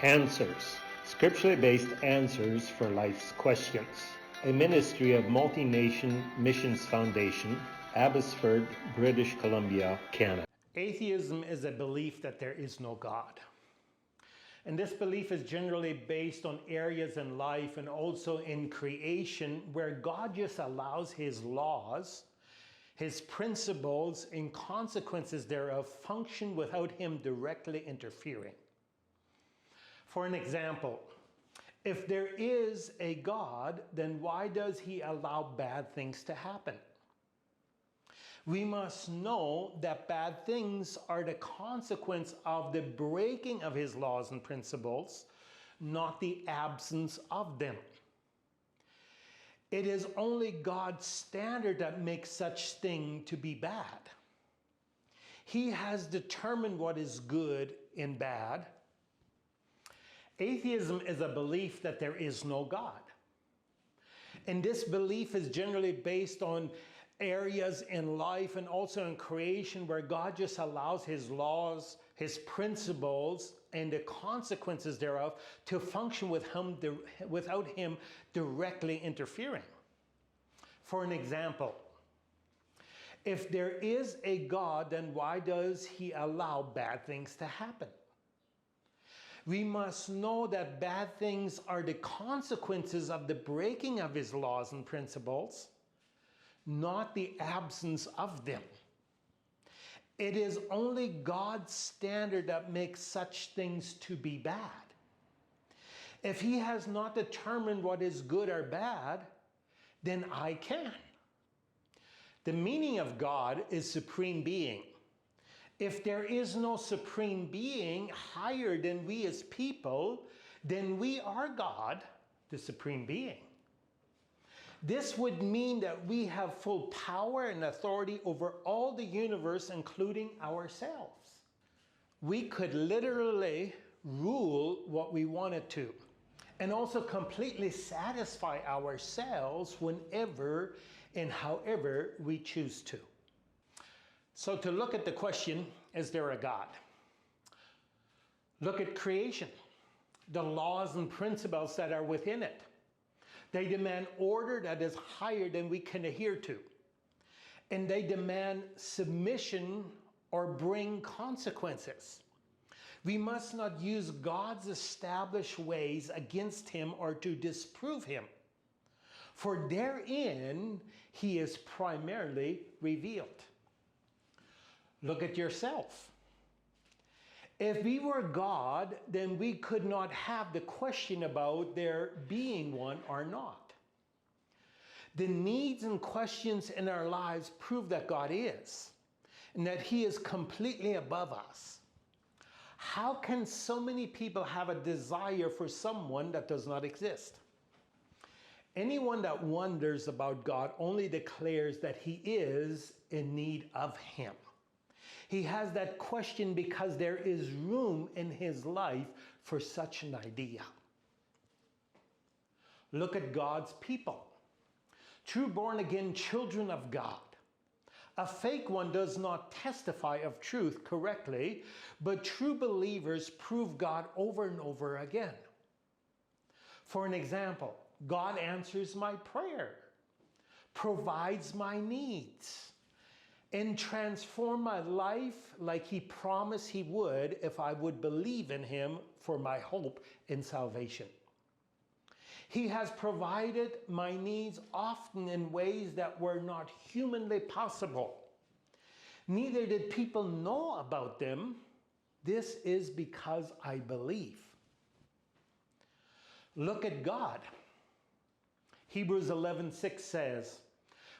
Answers, scripturally based answers for life's questions. A ministry of Multi-Nation Missions Foundation, Abbotsford, British Columbia, Canada. Atheism is a belief that there is no God. And this belief is generally based on areas in life and also in creation where God just allows His laws, His principles, and consequences thereof function without Him directly interfering. For an example, if there is a God, then why does He allow bad things to happen? We must know that bad things are the consequence of the breaking of His laws and principles, not the absence of them. It is only God's standard that makes such thing to be bad. He has determined what is good and bad. Atheism is a belief that there is no God. And this belief is generally based on areas in life and also in creation where God just allows His laws, His principles, and the consequences thereof to function without Him directly interfering. For an example, if there is a God, then why does He allow bad things to happen? We must know that bad things are the consequences of the breaking of His laws and principles, not the absence of them. It is only God's standard that makes such things to be bad. If He has not determined what is good or bad, then I can. The meaning of God is supreme being. If there is no supreme being higher than we as people, then we are God, the supreme being. This would mean that we have full power and authority over all the universe, including ourselves. We could literally rule what we wanted to, and also completely satisfy ourselves whenever and however we choose to. So to look at the question, is there a God? Look at creation, the laws and principles that are within it. They demand order that is higher than we can adhere to. And they demand submission or bring consequences. We must not use God's established ways against Him or to disprove Him. For therein He is primarily revealed. Look at yourself. If we were God, then we could not have the question about there being one or not. The needs and questions in our lives prove that God is, and that He is completely above us. How can so many people have a desire for someone that does not exist? Anyone that wonders about God only declares that he is in need of Him. He has that question because there is room in his life for such an idea. Look at God's people. True born-again children of God. A fake one does not testify of truth correctly, but true believers prove God over and over again. For an example, God answers my prayer, provides my needs, and transform my life like He promised He would if I would believe in Him for my hope in salvation. He has provided my needs often in ways that were not humanly possible. Neither did people know about them. This is because I believe. Look at God. Hebrews 11:6 says,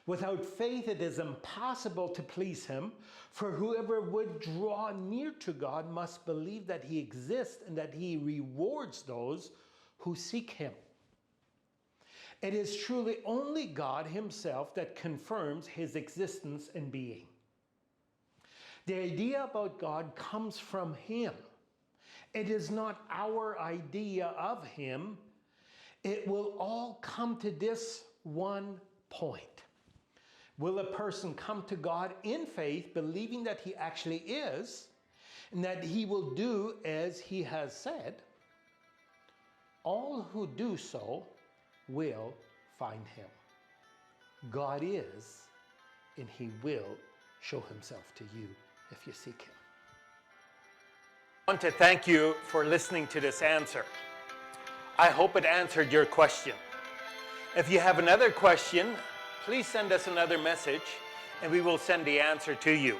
without faith it is impossible to please Him, for whoever would draw near to God must believe that He exists and that He rewards those who seek Him. It is truly only God Himself that confirms His existence and being. The idea about God comes from Him. It is not our idea of Him. It will all come to this one point. Will a person come to God in faith, believing that He actually is, and that He will do as He has said? all who do so will find him. God is, and he will show himself to you if you seek him. I want to thank you for listening to this answer. I hope it answered your question. If you have another question, please send us another message and we will send the answer to you.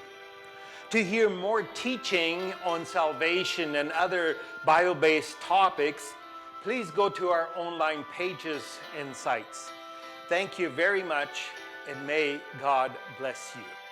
To hear more teaching on salvation and other Bible-based topics, please go to our online pages and sites. Thank you very much, and may God bless you.